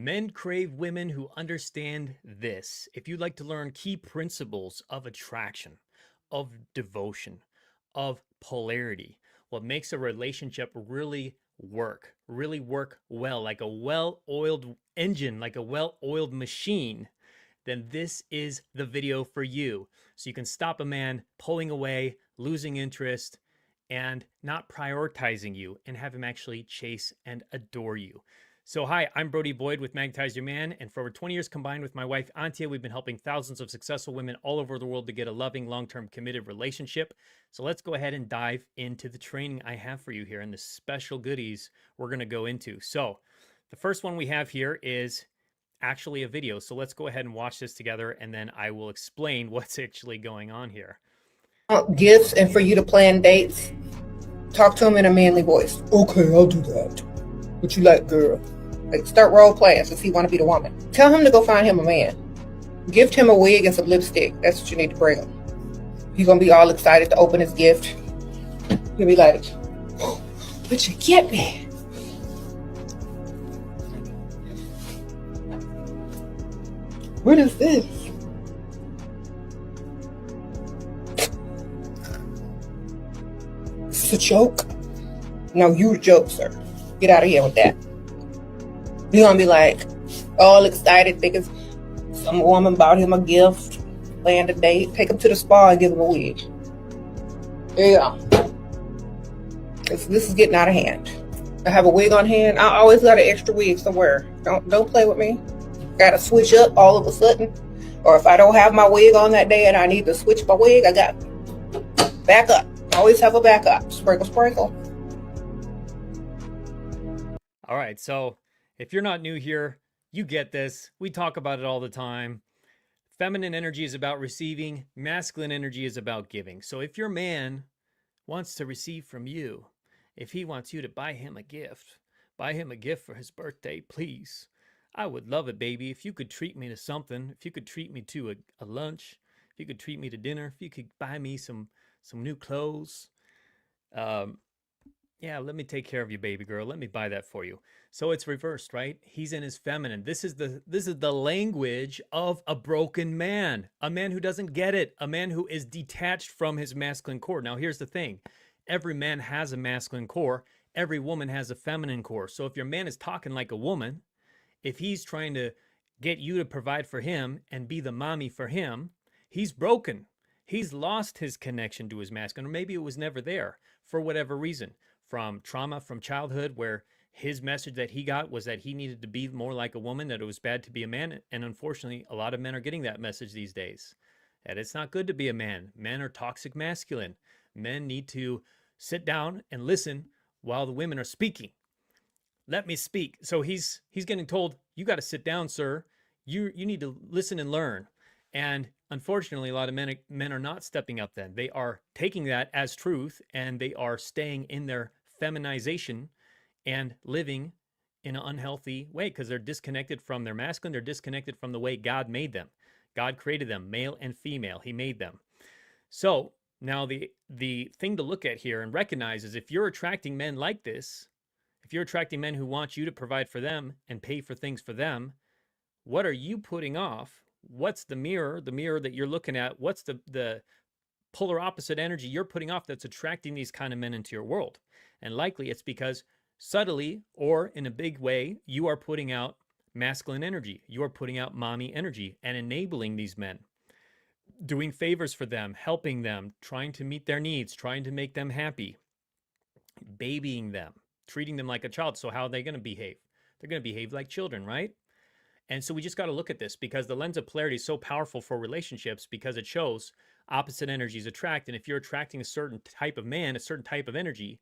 Men crave women who understand this. If you'd like to learn key principles of attraction, of devotion, of polarity, what makes a relationship really work well, like a well oiled engine, like a well oiled machine, then this is the video for you. So you can stop a man pulling away, losing interest, and not prioritizing you and have him actually chase and adore you. So hi, I'm Brody Boyd with Magnetize Your Man, and for over 20 years combined with my wife Antia, we've been helping thousands of successful women all over the world to get a loving, long-term committed relationship. So let's go ahead and dive into the training I have for you here and the special goodies we're going to go into. So the first one we have here is actually a video. So let's go ahead and watch this together, and then I will explain what's actually going on here. Gifts and for you to plan dates, talk to him in a manly voice. Okay, I'll do that. What you like, girl? Like, start role playing since he want to be the woman. Tell him to go find him a man. Gift him a wig and some lipstick. That's what you need to bring him. He's gonna be all excited to open his gift. He'll be like, oh, "What'd you get me?" What is this? It's a joke. No, you a joke, sir. Get out of here with that. You're gonna be like all excited, thinking some woman bought him a gift, planned a date, take him to the spa and give him a wig. Yeah. This is getting out of hand. I have a wig on hand. I always got an extra wig somewhere. Don't play with me. Gotta switch up all of a sudden. Or if I don't have my wig on that day and I need to switch my wig, I got backup. Always have a backup. Sprinkle, sprinkle. All right, so if you're not new here, you get this. We talk about it all the time. Feminine energy is about receiving, masculine energy is about giving. So if your man wants to receive from you, if he wants you to buy him a gift for his birthday, please. I would love it, baby. If you could treat me to something, if you could treat me to a lunch, if you could treat me to dinner, if you could buy me some new clothes. Yeah, let me take care of you, baby girl. Let me buy that for you. So it's reversed, right? He's in his feminine. This is the language of a broken man, a man who doesn't get it, a man who is detached from his masculine core. Now, here's the thing. Every man has a masculine core. Every woman has a feminine core. So if your man is talking like a woman, if he's trying to get you to provide for him and be the mommy for him, he's broken. He's lost his connection to his masculine, or maybe it was never there for whatever reason. From trauma from childhood, where his message that he got was that he needed to be more like a woman, that it was bad to be a man. And unfortunately, a lot of men are getting that message these days, that it's not good to be a man. Men are toxic masculine. Men need to sit down and listen while the women are speaking. Let me speak. So he's getting told, you got to sit down, sir. You need to listen and learn. And unfortunately, a lot of men are not stepping up then. They are taking that as truth, and they are staying in their feminization and living in an unhealthy way because they're disconnected from their masculine. They're disconnected from the way God made them. God created them, male and female. He made them. So now the thing to look at here and recognize is, if you're attracting men like this, if you're attracting men who want you to provide for them and pay for things for them, what are you putting off? What's the mirror that you're looking at? What's the polar opposite energy you're putting off that's attracting these kind of men into your world? And likely it's because subtly or in a big way, you are putting out masculine energy. You are putting out mommy energy and enabling these men, doing favors for them, helping them, trying to meet their needs, trying to make them happy, babying them, treating them like a child. So how are they going to behave? They're going to behave like children, right? And so we just got to look at this, because the lens of polarity is so powerful for relationships, because it shows opposite energies attract. And if you're attracting a certain type of man, a certain type of energy,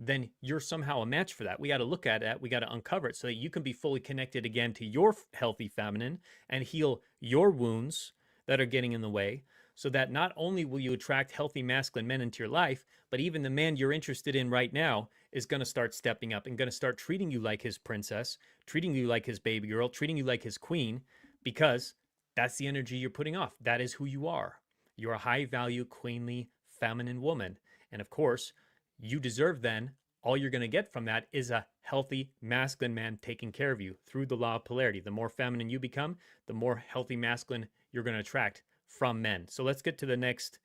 then you're somehow a match for that. We got to look at it. We got to uncover it so that you can be fully connected again to your healthy feminine and heal your wounds that are getting in the way, so that not only will you attract healthy masculine men into your life, but even the man you're interested in right now is going to start stepping up and going to start treating you like his princess, treating you like his baby girl, treating you like his queen, because that's the energy you're putting off. That is who you are. You're a high value, queenly, feminine woman. And of course, you deserve then all you're going to get from that is a healthy masculine man taking care of you through the law of polarity. The more feminine you become, the more healthy masculine you're going to attract from men. So let's get to the next.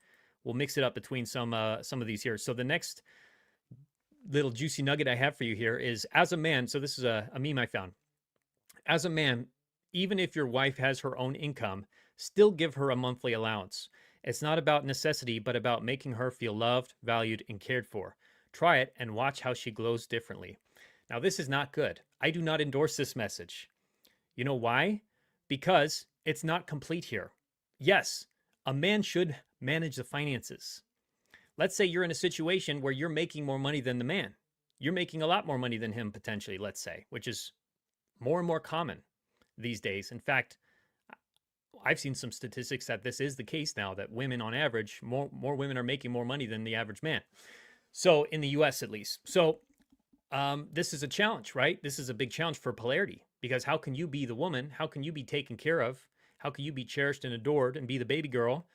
We'll mix it up between some of these here. So the next little juicy nugget I have for you here is, as a man, so this is a meme I found. As a man, even if your wife has her own income, still give her a monthly allowance. It's not about necessity, but about making her feel loved, valued, and cared for. Try it and watch how she glows differently. Now, this is not good. I do not endorse this message. You know why? Because it's not complete here. Yes, a man should manage the finances. Let's say you're in a situation where you're making more money than the man. You're making a lot more money than him potentially, let's say, which is more and more common these days. In fact, I've seen some statistics that this is the case now, that women on average, more women are making more money than the average man. So in the US at least. So this is a challenge, right? This is a big challenge for polarity, because how can you be the woman? How can you be taken care of? How can you be cherished and adored and be the baby girl?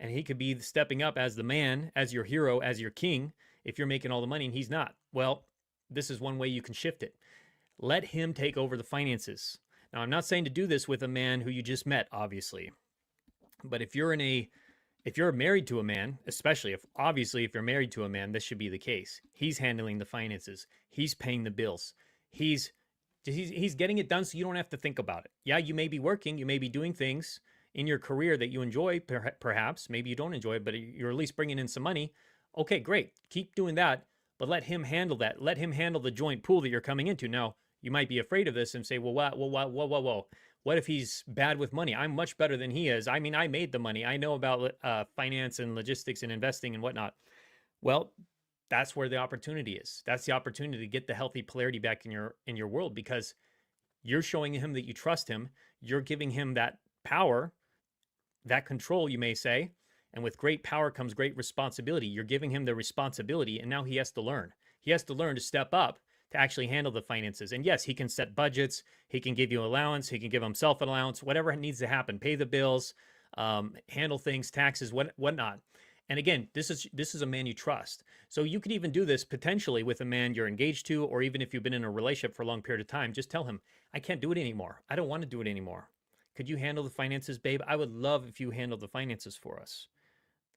And he could be stepping up as the man, as your hero, as your king, if you're making all the money and he's not. Well, this is one way you can shift it. Let him take over the finances. Now, I'm not saying to do this with a man who you just met, obviously. But if you're married to a man, especially if you're married to a man, this should be the case. He's handling the finances. He's paying the bills. He's getting it done so you don't have to think about it. Yeah, you may be working, you may be doing things in your career that you enjoy, perhaps. Maybe you don't enjoy it, but you're at least bringing in some money. Okay, great. Keep doing that, but let him handle that. Let him handle the joint pool that you're coming into. Now, you might be afraid of this and say, well, whoa. What if he's bad with money? I'm much better than he is. I mean, I made the money. I know about finance and logistics and investing and whatnot. Well, that's where the opportunity is. That's the opportunity to get the healthy polarity back in your world, because you're showing him that you trust him. You're giving him that power, that control, you may say. And with great power comes great responsibility. You're giving him the responsibility, and now he has to learn. He has to learn to step up to actually handle the finances. And yes, he can set budgets. He can give you allowance. He can give himself an allowance, whatever needs to happen. Pay the bills, handle things, taxes, whatnot. And again, this is a man you trust. So you could even do this potentially with a man you're engaged to, or even if you've been in a relationship for a long period of time. Just tell him, I can't do it anymore. I don't want to do it anymore. Could you handle the finances, babe? I would love if you handled the finances for us.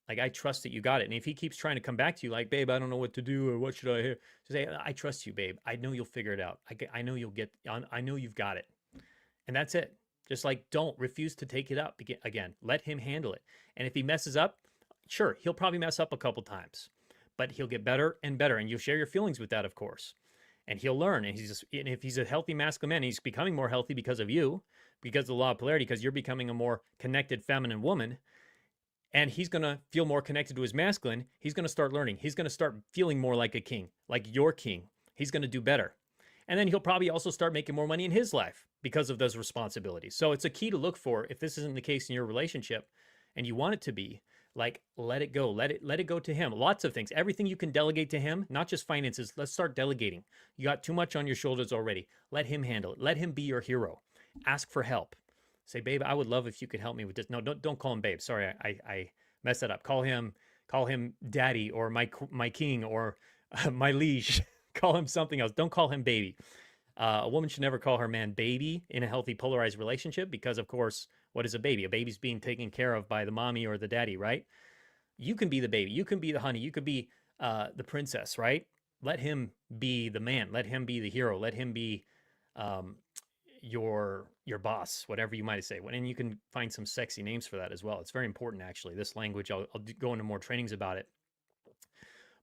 Like, I trust that you got it. And if he keeps trying to come back to you like, babe, I don't know what to do, or what should I hear? Just say, I trust you, babe. I know you'll figure it out. I know I know you've got it. And that's it. Just like, don't refuse to take it up again. Let him handle it. And if he messes up, sure, he'll probably mess up a couple times, but he'll get better and better. And you'll share your feelings with that, of course. And he'll learn. And if he's a healthy masculine man, he's becoming more healthy because of you, because of the law of polarity, because you're becoming a more connected feminine woman. And he's going to feel more connected to his masculine. He's going to start learning. He's going to start feeling more like a king, like your king. He's going to do better. And then he'll probably also start making more money in his life because of those responsibilities. So it's a key to look for if this isn't the case in your relationship and you want it to be. Like, let it go. Let it go to him. Lots of things. Everything you can delegate to him, not just finances. Let's start delegating. You got too much on your shoulders already. Let him handle it. Let him be your hero. Ask for help. Say, babe, I would love if you could help me with this. No, don't call him babe. Sorry, I messed that up. Call him daddy, or my king, or my liege. Call him something else. Don't call him baby. A woman should never call her man baby in a healthy polarized relationship, because, of course, what is a baby? A baby's being taken care of by the mommy or the daddy, right? You can be the baby. You can be the honey. You could be the princess, right? Let him be the man. Let him be the hero. Let him be your boss, whatever you might say. And you can find some sexy names for that as well. It's very important, actually. This language, I'll go into more trainings about it.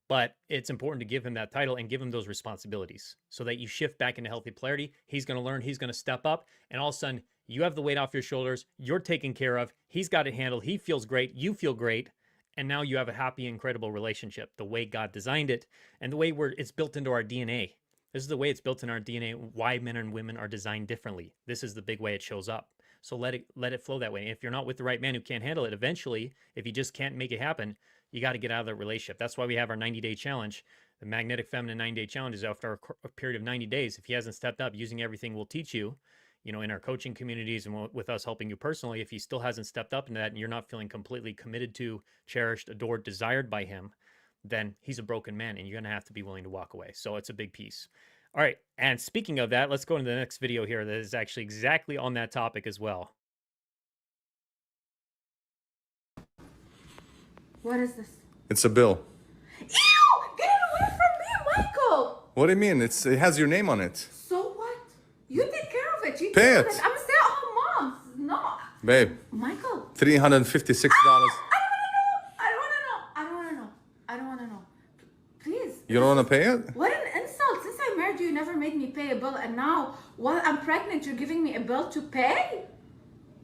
But it's important to give him that title and give him those responsibilities so that you shift back into healthy polarity. He's going to learn. He's going to step up. And all of a sudden, you have the weight off your shoulders. You're taken care of. He's got it handled. He feels great. You feel great. And now you have a happy, incredible relationship the way God designed it, and the way it's built into our DNA. This is the way it's built in our DNA, why men and women are designed differently. This is the big way it shows up. So let it flow that way. And if you're not with the right man who can't handle it, eventually, if he just can't make it happen, you got to get out of that relationship. That's why we have our 90-day challenge. The Magnetic Feminine 90-day challenge is after a period of 90 days. If he hasn't stepped up using everything we'll teach you, in our coaching communities and with us helping you personally, if he still hasn't stepped up into that and you're not feeling completely committed to, cherished, adored, desired by him, then he's a broken man and you're going to have to be willing to walk away. So it's a big piece. All right. And speaking of that, let's go into the next video here that is actually exactly on that topic as well. What is this? It's a bill. Ew! Get it away from me, Michael! What do you mean? It has your name on it. So what? You take care of it. You Pay deal it. with I'm a stay-at-home mom. No. Babe, Michael. $356. I don't want to know. I don't want to know. Please. You don't want to pay it? What an insult. Since I married you, you never made me pay a bill. And now, while I'm pregnant, you're giving me a bill to pay?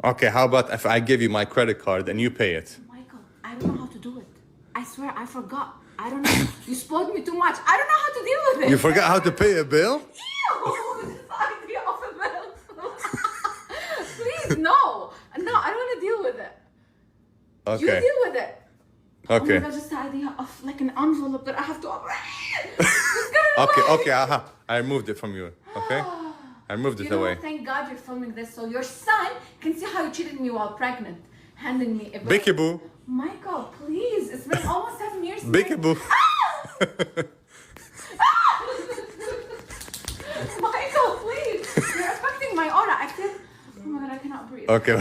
Okay, how about if I give you my credit card and you pay it? Michael, I don't know how to do it. I swear, I forgot. I don't know. You spoiled me too much. I don't know how to deal with it. You forgot how to pay a bill? Ew! This idea of a bill. Please, no. No, I don't want to deal with it. Okay. You deal with it. Okay. Oh my God, just the idea of like an envelope that I have to open. Just get it Okay, away. okay, I removed it from you, okay? I removed You it know away. what? Thank God you're filming this so your son can see how you cheated me while pregnant. Handing me a bill. Bicky Boo. Michael, please. It's been almost 7 years. since Bicky I- Boo. Michael, please. You're affecting my aura. I feel. Oh my God, I cannot breathe. Okay,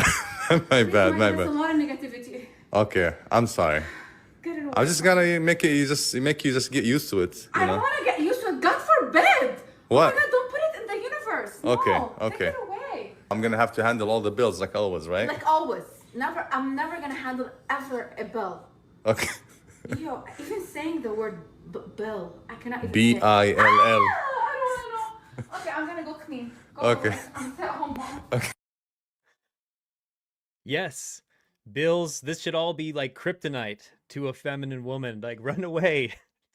my bad, my There's a bad. lot of negativity. Okay, I'm sorry. Get it away. I'm just gonna make you just get used to it, you I don't know? want to get used to it. God forbid. What? Oh my God, don't put it in the universe. Okay, No, okay. Take it away. I'm gonna have to handle all the bills like always, right? Like always. Never. I'm never gonna handle ever a bill. Okay. Yo, even saying the word bill, I cannot even. B-I-L-L. I don't want to know. Okay, I'm gonna go clean. Go Okay. away. I'm at home mom. Yes. Bills, this should all be like kryptonite to a feminine woman. Like, run away.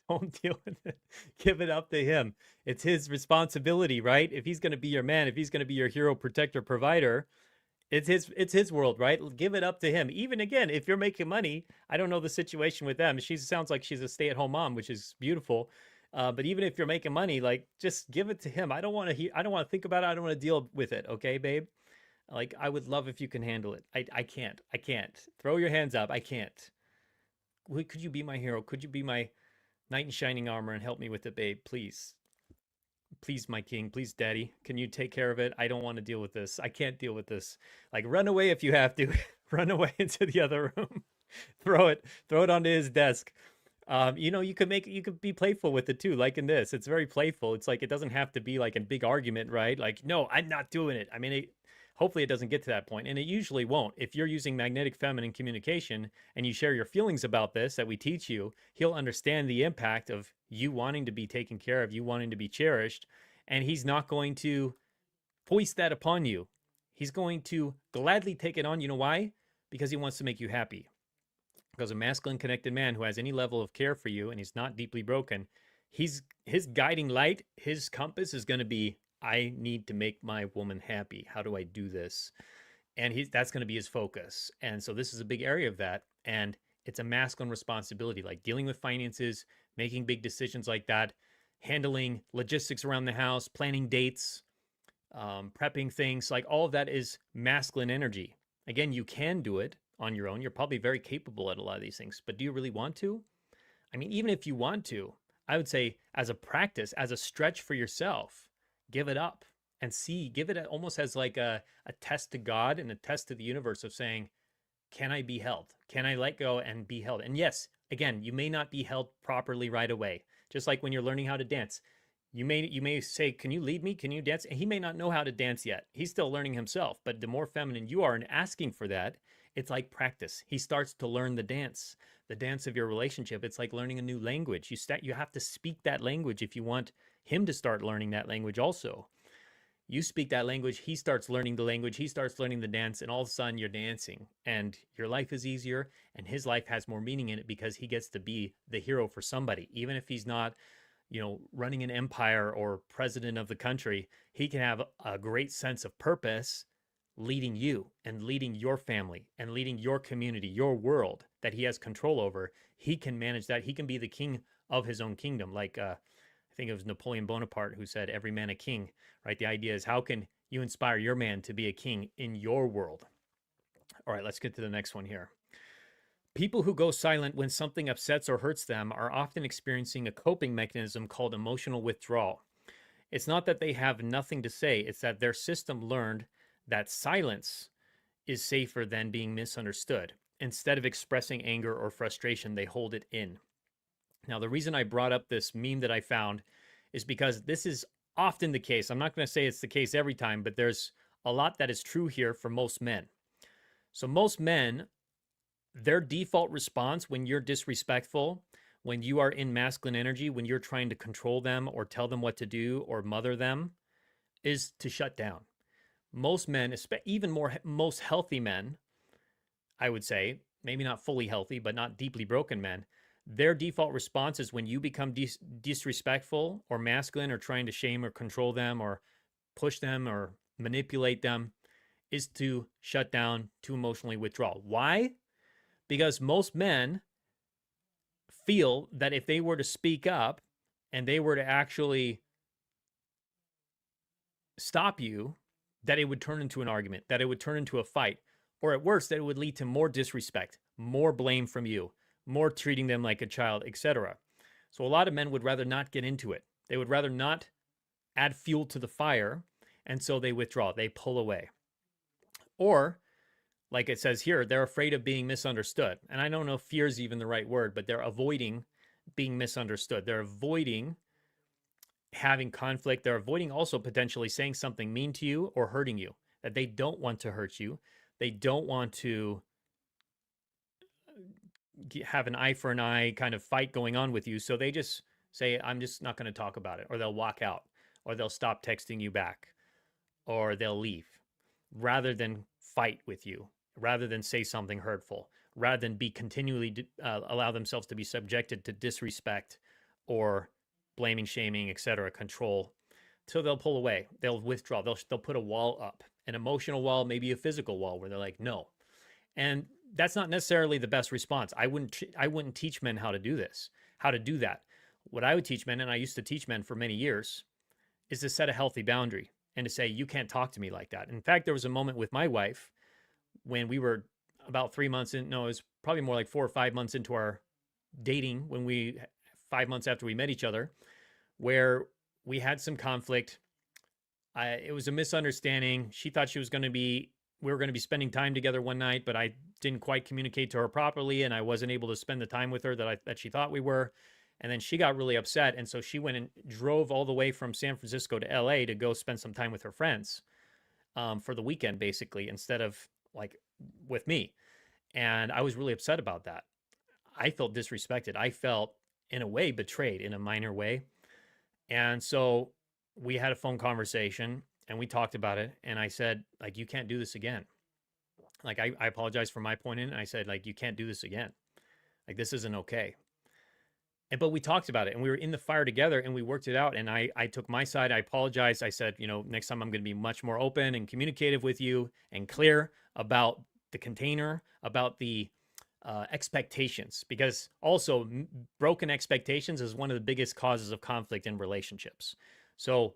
Don't deal with it. Give it up to him. It's his responsibility, right? If he's going to be your man, if he's going to be your hero, protector, provider, it's his world, right? Give it up to him. Even again, if you're making money, I don't know the situation with them. She sounds like she's a stay-at-home mom, which is beautiful. But even if you're making money, like, just give it to him. I don't want to think about it. I don't want to deal with it. Okay, babe? Like, I would love if you can handle it. I can't. Throw your hands up. I can't. Could you be my hero? Could you be my knight in shining armor and help me with it, babe? Please. Please, my king. Please, daddy. Can you take care of it? I don't want to deal with this. I can't deal with this. Like, run away if you have to. Run away into the other room. Throw it onto his desk. You could be playful with it too, like in this. It's very playful. It's like, it doesn't have to be like a big argument, right? Like, no, I'm not doing it. I mean, hopefully it doesn't get to that point, and it usually won't. If you're using magnetic feminine communication and you share your feelings about this that we teach you, he'll understand the impact of you wanting to be taken care of, you wanting to be cherished, and he's not going to foist that upon you. He's going to gladly take it on. You know why? Because he wants to make you happy. Because a masculine connected man who has any level of care for you and he's not deeply broken, his guiding light, his compass is going to be, I need to make my woman happy. How do I do this? And that's going to be his focus. And so this is a big area of that. And it's a masculine responsibility, like dealing with finances, making big decisions like that, handling logistics around the house, planning dates, prepping things, like all of that is masculine energy. Again, you can do it on your own. You're probably very capable at a lot of these things, but do you really want to? I mean, even if you want to, I would say as a practice, as a stretch for yourself, give it up and give it almost as like a test to God and a test to the universe of saying, can I be held? Can I let go and be held? And yes, again, you may not be held properly right away. Just like when you're learning how to dance, you may say, can you lead me? Can you dance? And he may not know how to dance yet. He's still learning himself, but the more feminine you are in asking for that, it's like practice. He starts to learn the dance of your relationship. It's like learning a new language. You have to speak that language if you want him to start learning that language also. You speak that language, he starts learning the language, he starts learning the dance, and all of a sudden you're dancing and your life is easier and his life has more meaning in it because he gets to be the hero for somebody. Even if he's not, running an empire or president of the country, he can have a great sense of purpose leading you and leading your family and leading your community, your world that he has control over. He can manage that. He can be the king of his own kingdom. Like, I think it was Napoleon Bonaparte who said, every man a king, right? The idea is, how can you inspire your man to be a king in your world? All right, let's get to the next one here. People who go silent when something upsets or hurts them are often experiencing a coping mechanism called emotional withdrawal. It's not that they have nothing to say, it's that their system learned that silence is safer than being misunderstood. Instead of expressing anger or frustration, they hold it in. Now, the reason I brought up this meme that I found is because this is often the case. I'm not going to say it's the case every time, but there's a lot that is true here for most men. So, most men, their default response when you're disrespectful, when you are in masculine energy, when you're trying to control them or tell them what to do or mother them, is to shut down. Most men, even more, most healthy men, I would say, maybe not fully healthy, but not deeply broken men, their default response is when you become disrespectful or masculine or trying to shame or control them or push them or manipulate them, is to shut down, to emotionally withdraw. Why? Because most men feel that if they were to speak up and they were to actually stop you, that it would turn into an argument, that it would turn into a fight, or at worst, that it would lead to more disrespect, more blame from you, more treating them like a child, etc. So a lot of men would rather not get into it. They would rather not add fuel to the fire, and so they withdraw, they pull away. Or, like it says here, they're afraid of being misunderstood. And I don't know if fear is even the right word, but they're avoiding being misunderstood. They're avoiding having conflict. They're avoiding also potentially saying something mean to you or hurting you, that they don't want to hurt you. They don't want to have an eye for an eye kind of fight going on with you. So they just say, I'm just not going to talk about it. Or they'll walk out, or they'll stop texting you back, or they'll leave rather than fight with you, rather than say something hurtful, rather than be continually allow themselves to be subjected to disrespect or blaming, shaming, etc., control. So they'll pull away, they'll withdraw, they'll put a wall up, an emotional wall, maybe a physical wall, where they're like, no. And that's not necessarily the best response. I wouldn't teach men how to do this, how to do that. What I would teach men, and I used to teach men for many years, is to set a healthy boundary and to say, you can't talk to me like that. In fact, there was a moment with my wife when we were about 3 months in, no, it was probably more like 4 or 5 months into our dating, 5 months after we met each other, where we had some conflict. It was a misunderstanding. She thought we were going to be spending time together one night, but I didn't quite communicate to her properly, and I wasn't able to spend the time with her that she thought we were. And then she got really upset, and so she went and drove all the way from San Francisco to LA to go spend some time with her friends for the weekend, basically, instead of like with me. And I was really upset about that. I felt disrespected. I felt, in a way, betrayed in a minor way. And so we had a phone conversation and we talked about it. And I said, like, you can't do this again. Like, I apologized for my point in it. And I said, like, you can't do this again. Like, this isn't okay. But we talked about it and we were in the fire together and we worked it out. And I took my side. I apologized. I said, next time I'm going to be much more open and communicative with you and clear about the container, about the expectations, because also broken expectations is one of the biggest causes of conflict in relationships. So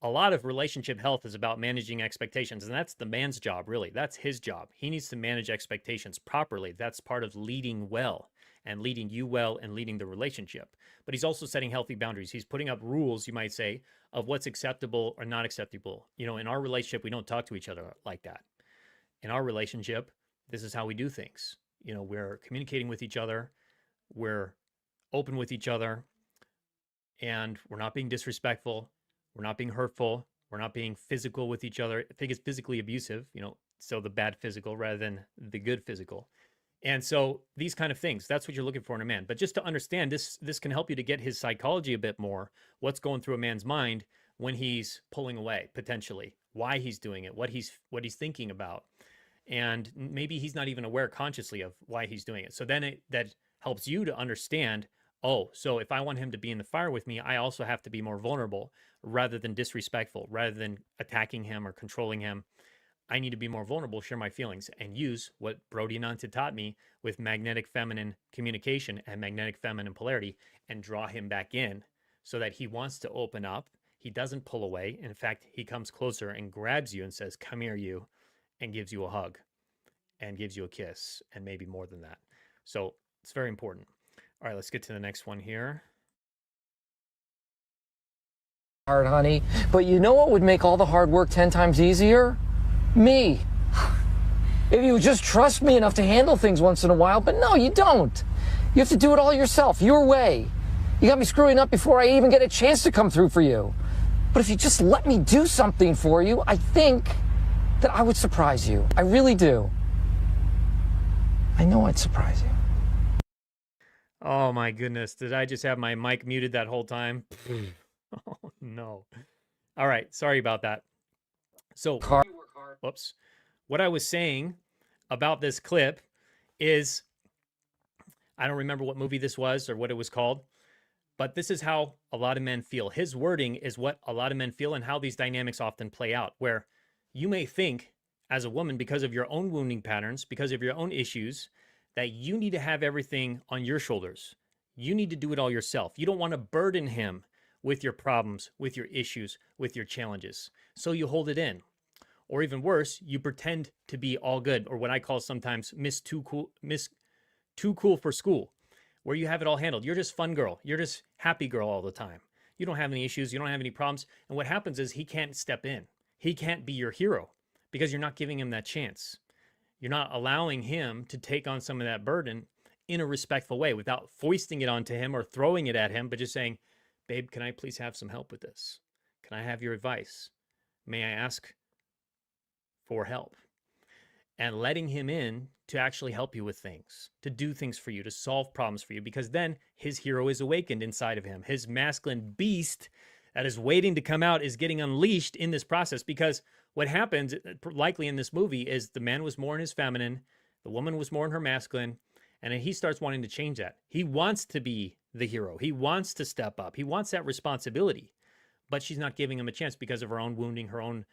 a lot of relationship health is about managing expectations, and that's the man's job, really. That's his job. He needs to manage expectations properly. That's part of leading well and leading you well and leading the relationship. But he's also setting healthy boundaries. He's putting up rules, you might say, of what's acceptable or not acceptable. In our relationship, we don't talk to each other like that. In our relationship, this is how we do things. We're communicating with each other, we're open with each other, and we're not being disrespectful, we're not being hurtful, we're not being physical with each other. I think it's physically abusive, so the bad physical rather than the good physical. And so these kind of things, that's what you're looking for in a man. But just to understand, this can help you to get his psychology a bit more, what's going through a man's mind when he's pulling away, potentially, why he's doing it, what he's thinking about. And maybe he's not even aware consciously of why he's doing it. So then that helps you to understand, oh, so if I want him to be in the fire with me, I also have to be more vulnerable rather than disrespectful, rather than attacking him or controlling him. I need to be more vulnerable, share my feelings, and use what Brody and Antia taught me with magnetic feminine communication and magnetic feminine polarity, and draw him back in so that he wants to open up. He doesn't pull away. In fact, he comes closer and grabs you and says, come here, you, and gives you a hug and gives you a kiss, and maybe more than that. So it's very important. All right, let's get to the next one here. Hard, honey. But you know what would make all the hard work 10 times easier? Me. If you would just trust me enough to handle things once in a while, but no, you don't. You have to do it all yourself, your way. You got me screwing up before I even get a chance to come through for you. But if you just let me do something for you, I think that I would surprise you. I really do. I know I'd surprise you. Oh my goodness. Did I just have my mic muted that whole time? Oh no. All right. Sorry about that. So, whoops. What I was saying about this clip is, I don't remember what movie this was or what it was called, but this is how a lot of men feel. His wording is what a lot of men feel and how these dynamics often play out, where you may think as a woman, because of your own wounding patterns, because of your own issues, that you need to have everything on your shoulders. You need to do it all yourself. You don't want to burden him with your problems, with your issues, with your challenges. So you hold it in. Or even worse, you pretend to be all good, or what I call sometimes Miss Too Cool for School, where you have it all handled. You're just fun girl. You're just happy girl all the time. You don't have any issues. You don't have any problems. And what happens is he can't step in. He can't be your hero because you're not giving him that chance. You're not allowing him to take on some of that burden in a respectful way without foisting it onto him or throwing it at him, but just saying, babe, can I please have some help with this? Can I have your advice? May I ask for help? And letting him in to actually help you with things, to do things for you, to solve problems for you, because then his hero is awakened inside of him. His masculine beast that is waiting to come out is getting unleashed in this process, because what happens likely in this movie is the man was more in his feminine, the woman was more in her masculine, and then he starts wanting to change that. He wants to be the hero. He wants to step up. He wants that responsibility, but she's not giving him a chance because of her own wounding, her own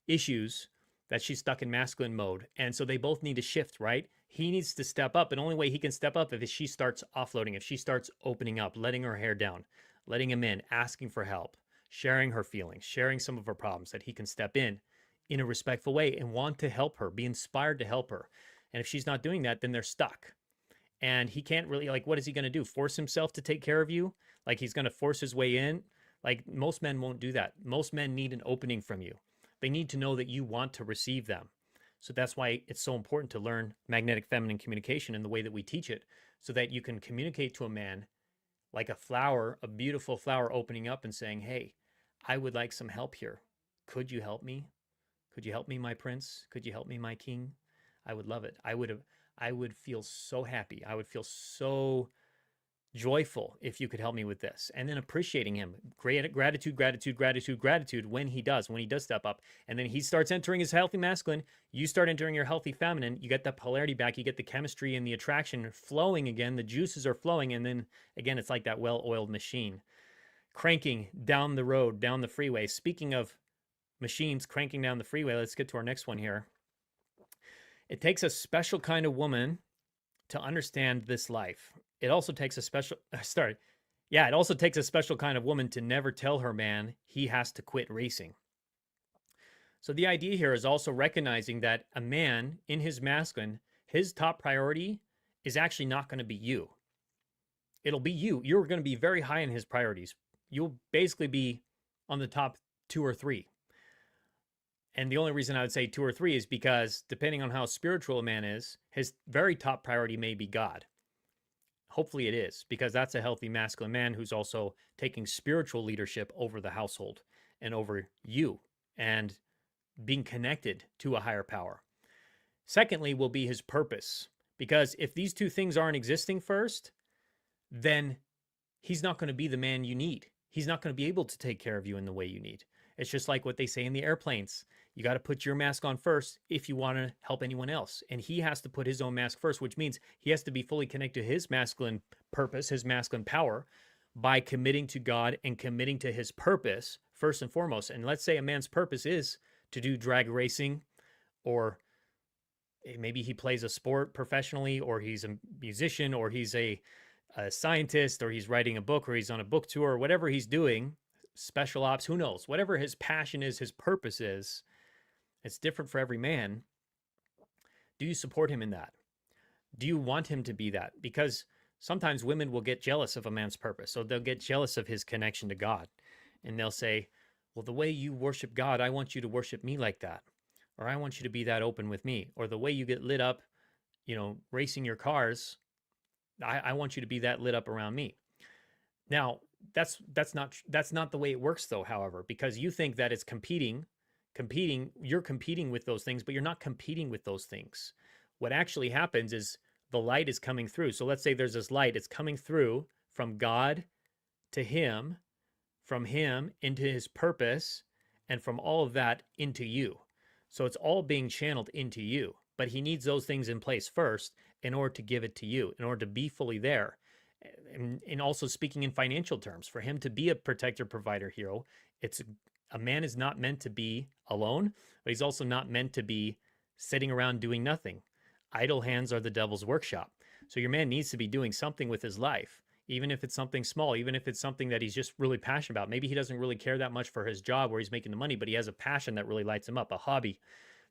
issues, that she's stuck in masculine mode. And so they both need to shift, right? He needs to step up. And the only way he can step up is if she starts offloading, if she starts opening up, letting her hair down, letting him in, asking for help, sharing her feelings, sharing some of her problems, that he can step in a respectful way and want to help her, be inspired to help her. And if she's not doing that, then they're stuck. And he can't really, like, what is he going to do? Force himself to take care of you? Like he's going to force his way in? Like most men won't do that. Most men need an opening from you. They need to know that you want to receive them. So that's why it's so important to learn magnetic feminine communication in the way that we teach it, so that you can communicate to a man like a flower, a beautiful flower opening up and saying, hey, I would like some help here. Could you help me? Could you help me, my prince? Could you help me, my king? I would love it. I would feel so happy. I would feel so joyful if you could help me with this. And then appreciating him. Gratitude, gratitude, gratitude, gratitude when he does step up. And then he starts entering his healthy masculine. You start entering your healthy feminine. You get that polarity back. You get the chemistry and the attraction flowing again. The juices are flowing. And then again, it's like that well-oiled machine cranking down the road, down the freeway. Speaking of machines cranking down the freeway, let's get to our next one here. It takes a special kind of woman to understand this life. It also takes a special it also takes a special kind of woman to never tell her man he has to quit racing. So the idea here is also recognizing that a man in his masculine, his top priority is actually not going to be you. It'll be you. You're going to be very high in his priorities. You'll basically be on the top 2 or 3. And the only reason I would say 2 or 3 is because depending on how spiritual a man is, his very top priority may be God. Hopefully it is, because that's a healthy masculine man who's also taking spiritual leadership over the household and over you and being connected to a higher power. Secondly will be his purpose, because if these 2 things aren't existing first, then he's not going to be the man you need. He's not going to be able to take care of you in the way you need. It's just like what they say in the airplanes. You got to put your mask on first if you want to help anyone else. And he has to put his own mask first, which means he has to be fully connected to his masculine purpose, his masculine power, by committing to God and committing to his purpose first and foremost. And let's say a man's purpose is to do drag racing, or maybe he plays a sport professionally, or he's a musician, or he's a scientist, or he's writing a book, or he's on a book tour, or whatever he's doing, special ops, who knows, whatever his passion is, his purpose is, it's different for every man. Do you support him in that? Do you want him to be that? Because sometimes women will get jealous of a man's purpose. So they'll get jealous of his connection to God. And they'll say, well, the way you worship God, I want you to worship me like that. Or I want you to be that open with me. Or the way you get lit up, racing your cars, I want you to be that lit up around me. Now, that's not the way it works though, however, because you think that it's competing, you're competing with those things, but you're not competing with those things. What actually happens is the light is coming through. So let's say there's this light, it's coming through from God to him, from him into his purpose, and from all of that into you. So it's all being channeled into you, but he needs those things in place first in order to give it to you, in order to be fully there. And also speaking in financial terms, for him to be a protector, provider, hero, a man is not meant to be alone, but he's also not meant to be sitting around doing nothing. Idle hands are the devil's workshop. So your man needs to be doing something with his life, even if it's something small, even if it's something that he's just really passionate about. Maybe he doesn't really care that much for his job where he's making the money, but he has a passion that really lights him up, a hobby.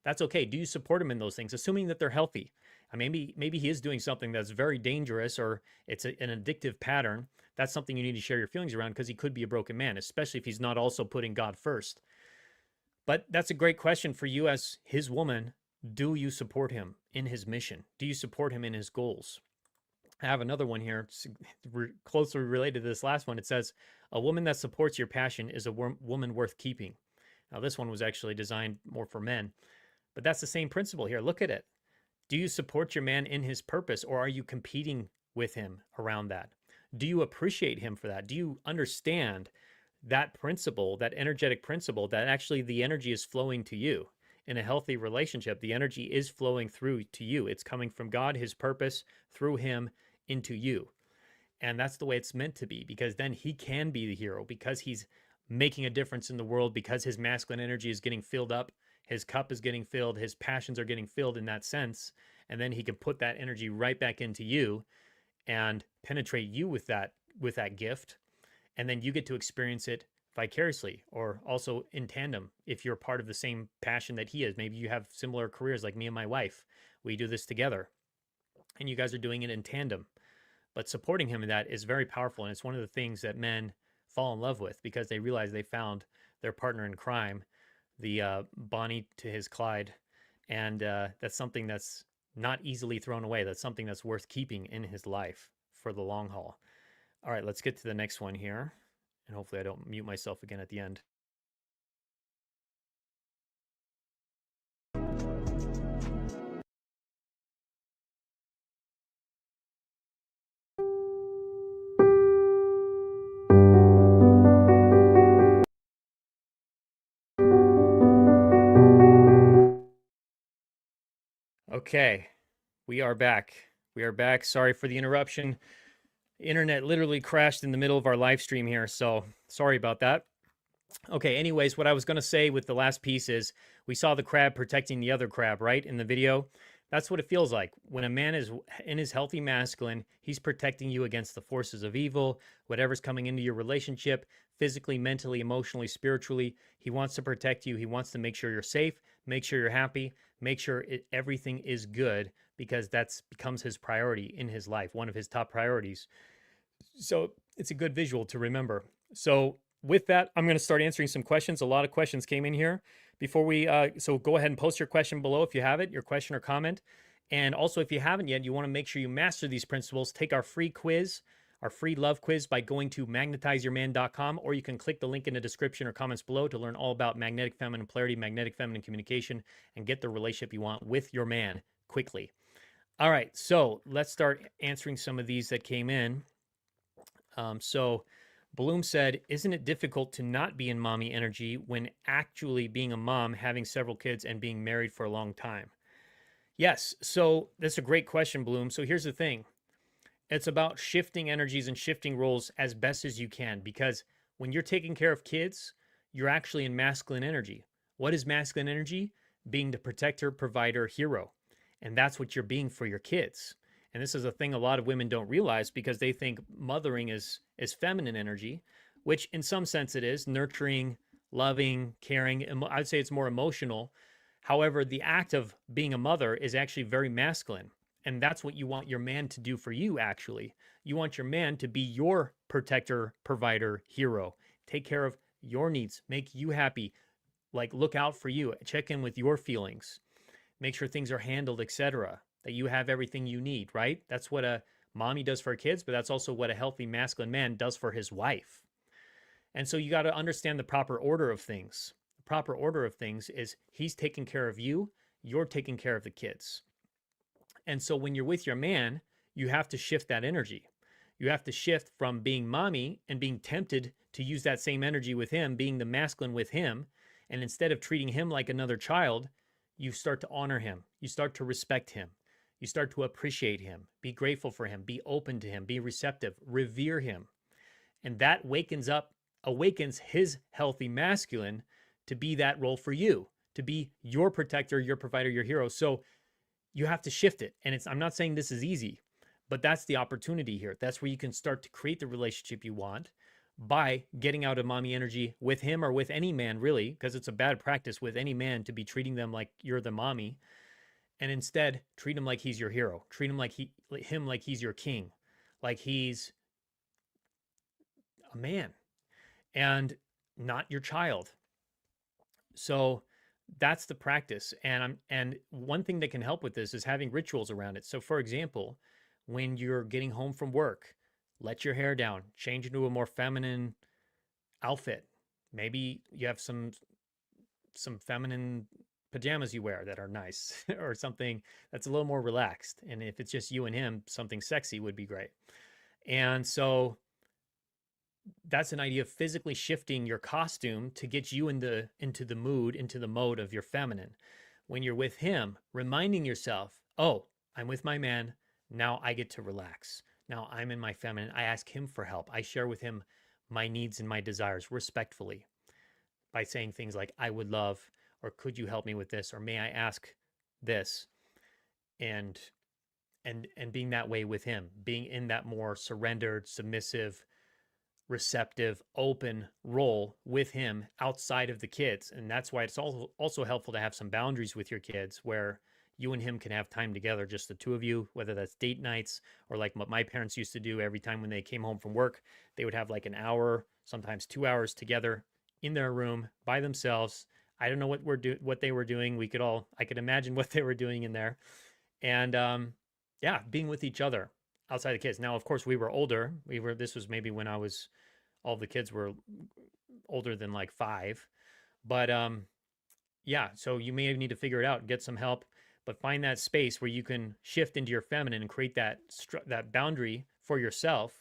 That's okay. Do you support him in those things, assuming that they're healthy? Maybe he is doing something that's very dangerous, or it's an addictive pattern. That's something you need to share your feelings around, because he could be a broken man, especially if he's not also putting God first. But that's a great question for you as his woman. Do you support him in his mission? Do you support him in his goals? I have another one here, closely related to this last one. It says, a woman that supports your passion is a woman worth keeping. Now, this one was actually designed more for men, but that's the same principle here. Look at it. Do you support your man in his purpose, or are you competing with him around that? Do you appreciate him for that? Do you understand that principle, that energetic principle, that actually the energy is flowing to you? In a healthy relationship, the energy is flowing through to you. It's coming from God, his purpose, through him into you. And that's the way it's meant to be, because then he can be the hero, because he's making a difference in the world, because his masculine energy is getting filled up, his cup is getting filled, his passions are getting filled in that sense. And then he can put that energy right back into you and penetrate you with that gift. And then you get to experience it vicariously, or also in tandem if you're part of the same passion that he is. Maybe you have similar careers like me and my wife. We do this together and you guys are doing it in tandem. But supporting him in that is very powerful, and it's one of the things that men fall in love with, because they realize they found their partner in crime, the Bonnie to his Clyde. And that's something that's not easily thrown away. That's something that's worth keeping in his life for the long haul. All right, let's get to the next one here. And hopefully I don't mute myself again at the end. Okay, we are back. We are back. Sorry for the interruption. Internet literally crashed in the middle of our live stream here, so sorry about that. Okay, anyways, what I was going to say with the last piece is we saw the crab protecting the other crab, right, in the video. That's what it feels like. When a man is in his healthy masculine, he's protecting you against the forces of evil, whatever's coming into your relationship, physically, mentally, emotionally, spiritually. He wants to protect you. He wants to make sure you're safe, make sure you're happy, make sure everything is good, because that's becomes his priority in his life, one of his top priorities. So it's a good visual to remember. So with that, I'm going to start answering some questions. A lot of questions came in here before we, so go ahead and post your question below if you have it, your question or comment. And also, if you haven't yet, you want to make sure you master these principles, take our free quiz, our free love quiz, by going to magnetizeyourman.com, or you can click the link in the description or comments below to learn all about magnetic feminine polarity, magnetic feminine communication, and get the relationship you want with your man quickly. All right, so let's start answering some of these that came in. So Bloom said, isn't it difficult to not be in mommy energy when actually being a mom, having several kids, and being married for a long time? Yes, so that's a great question, Bloom. So here's the thing. It's about shifting energies and shifting roles as best as you can, because when you're taking care of kids, you're actually in masculine energy. What is masculine energy? Being the protector, provider, hero. And that's what you're being for your kids. And this is a thing a lot of women don't realize, because they think mothering is feminine energy, which in some sense it is, nurturing, loving, caring. I'd say it's more emotional. However, the act of being a mother is actually very masculine. And that's what you want your man to do for you, actually. You want your man to be your protector, provider, hero. Take care of your needs, make you happy, like look out for you, check in with your feelings, make sure things are handled, etc. That you have everything you need, right? That's what a mommy does for her kids, but that's also what a healthy masculine man does for his wife. And so you got to understand the proper order of things. The proper order of things is he's taking care of you, you're taking care of the kids. And so when you're with your man, you have to shift that energy. You have to shift from being mommy and being tempted to use that same energy with him, being the masculine with him. And instead of treating him like another child, you start to honor him. You start to respect him. You start to appreciate him, be grateful for him, be open to him, be receptive, revere him. And that awakens his healthy masculine to be that role for you, to be your protector, your provider, your hero. So you have to shift it. And I'm not saying this is easy, but that's the opportunity here. That's where you can start to create the relationship you want by getting out of mommy energy with him or with any man, really, because it's a bad practice with any man to be treating them like you're the mommy, and instead treat him like he's your hero. Treat him like he's your king, like he's a man and not your child. So that's the practice. And one thing that can help with this is having rituals around it. So for example, when you're getting home from work, let your hair down, change into a more feminine outfit. Maybe you have some feminine pajamas you wear that are nice or something that's a little more relaxed. And if it's just you and him, something sexy would be great. And so that's an idea of physically shifting your costume to get you into the mood, into the mode of your feminine. When you're with him, reminding yourself, oh, I'm with my man. Now I get to relax. Now I'm in my feminine. I ask him for help. I share with him my needs and my desires respectfully by saying things like, I would love, or could you help me with this? Or may I ask this? And being that way with him, being in that more surrendered, submissive, receptive, open role with him outside of the kids. And that's why it's also helpful to have some boundaries with your kids where you and him can have time together, just the two of you, whether that's date nights or like what my parents used to do every time when they came home from work, they would have like an hour, sometimes 2 hours together in their room by themselves. I don't know what they were doing. I could imagine what they were doing in there. And being with each other outside the kids. Now, of course, we were older. This was maybe when all the kids were older than like 5. But so you may need to figure it out, get some help, but find that space where you can shift into your feminine and create that boundary for yourself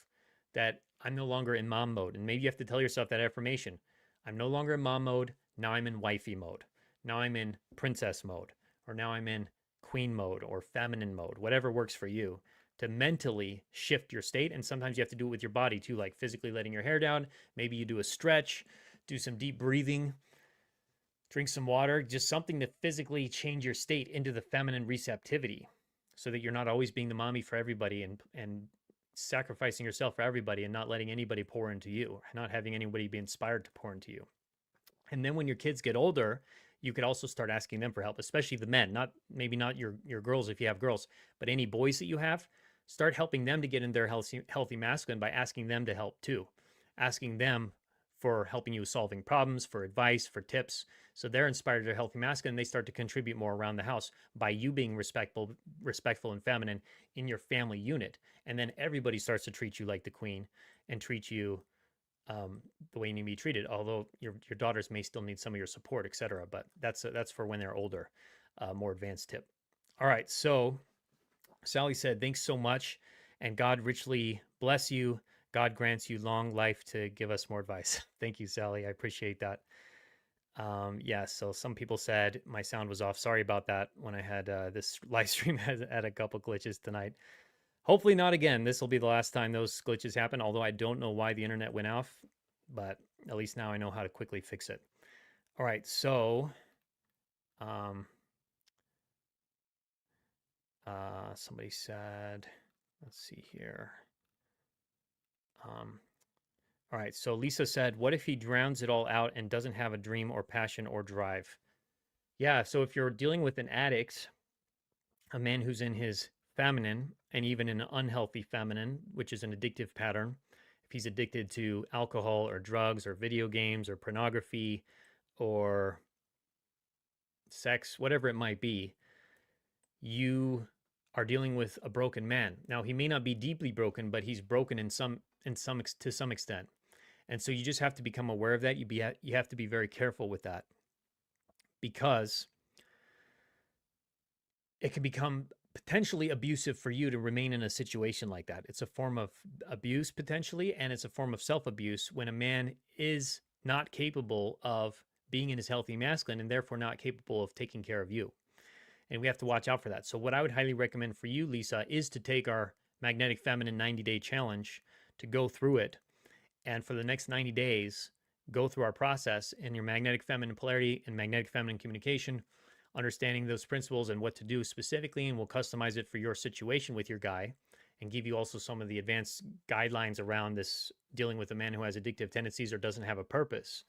that I'm no longer in mom mode. And maybe you have to tell yourself that affirmation. I'm no longer in mom mode. Now I'm in wifey mode. Now I'm in princess mode, or now I'm in queen mode or feminine mode, whatever works for you, to mentally shift your state. And sometimes you have to do it with your body too, like physically letting your hair down. Maybe you do a stretch, do some deep breathing, drink some water, just something to physically change your state into the feminine receptivity so that you're not always being the mommy for everybody and sacrificing yourself for everybody and not letting anybody pour into you, not having anybody be inspired to pour into you. And then when your kids get older, you could also start asking them for help, especially the men, maybe not your girls if you have girls, but any boys that you have, start helping them to get in their healthy masculine by asking them to help too, asking them for helping you solving problems, for advice, for tips. So they're inspired to healthy masculine. They start to contribute more around the house by you being respectful and feminine in your family unit. And then everybody starts to treat you like the queen and treat you the way you need to be treated. Although your daughters may still need some of your support, etc. But that's for when they're older, more advanced tip. All right. So Sally said, thanks so much. And God richly bless you. God grants you long life to give us more advice. Thank you, Sally. I appreciate that. So some people said my sound was off. Sorry about that when I had this live stream had a couple glitches tonight. Hopefully not again. This will be the last time those glitches happen, although I don't know why the internet went off, but at least now I know how to quickly fix it. All right, so somebody said, let's see here. All right, so Lisa said, what if he drowns it all out and doesn't have a dream or passion or drive? Yeah, so if you're dealing with an addict, a man who's in his feminine, and even an unhealthy feminine, which is an addictive pattern, if he's addicted to alcohol or drugs or video games or pornography or sex, whatever it might be, you are dealing with a broken man. Now, he may not be deeply broken, but he's broken to some extent. And so you just have to become aware of that. You have to be very careful with that, because it can become potentially abusive for you to remain in a situation like that. It's a form of abuse potentially, and it's a form of self-abuse when a man is not capable of being in his healthy masculine and therefore not capable of taking care of you. And we have to watch out for that. So what I would highly recommend for you, Lisa, is to take our Magnetic Feminine 90-day challenge, to go through it. And for the next 90 days, go through our process in your Magnetic Feminine polarity and Magnetic Feminine communication, understanding those principles and what to do specifically, and we'll customize it for your situation with your guy and give you also some of the advanced guidelines around this, dealing with a man who has addictive tendencies or doesn't have a purpose,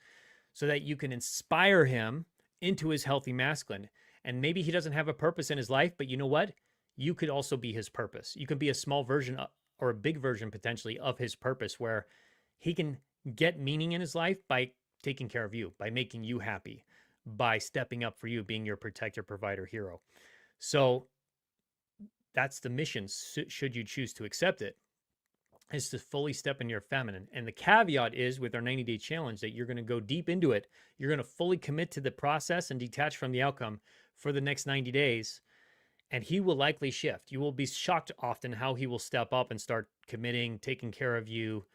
so that you can inspire him into his healthy masculine. And maybe he doesn't have a purpose in his life, but you know what? You could also be his purpose. You can be a small version or a big version potentially of his purpose, where he can get meaning in his life by taking care of you, by making you happy, by stepping up for you, being your protector, provider, hero. So that's the mission, should you choose to accept it, is to fully step into your feminine. And the caveat is, with our 90-day challenge, that you're going to go deep into it. You're going to fully commit to the process and detach from the outcome for the next 90 days. And he will likely shift. You will be shocked often how he will step up and start committing, taking care of you,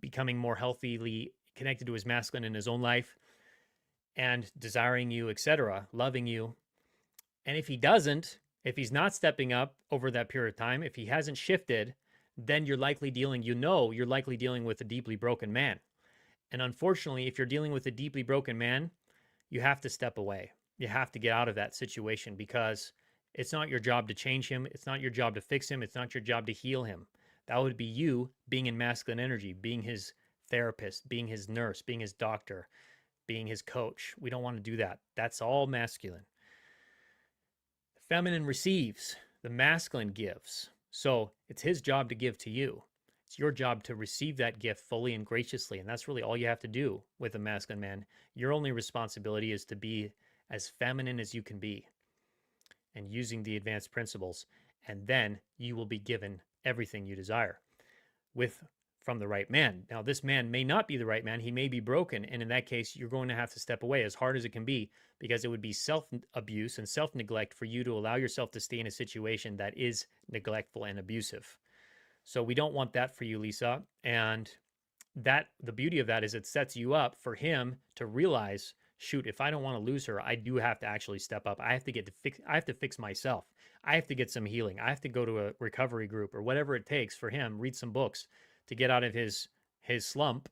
becoming more healthily connected to his masculine in his own life, and desiring you, etc., loving you. And if he doesn't, if he's not stepping up over that period of time, if he hasn't shifted, then you're likely dealing with a deeply broken man. And unfortunately, if you're dealing with a deeply broken man, you have to step away. You have to get out of that situation, because it's not your job to change him. It's not your job to fix him. It's not your job to heal him. That would be you being in masculine energy, being his therapist, being his nurse, being his doctor, being his coach. We don't want to do that. That's all masculine. The feminine receives, the masculine gives. So it's his job to give to you. It's your job to receive that gift fully and graciously. And that's really all you have to do with a masculine man. Your only responsibility is to be as feminine as you can be, and using the advanced principles. And then you will be given everything you desire from the right man. Now, this man may not be the right man. He may be broken. And in that case, you're going to have to step away, as hard as it can be, because it would be self-abuse and self-neglect for you to allow yourself to stay in a situation that is neglectful and abusive. So we don't want that for you, Lisa. And the beauty of that is it sets you up for him to realize, shoot, if I don't want to lose her, I do have to actually step up. I have to fix myself. I have to get some healing. I have to go to a recovery group or whatever it takes for him, read some books to get out of his slump.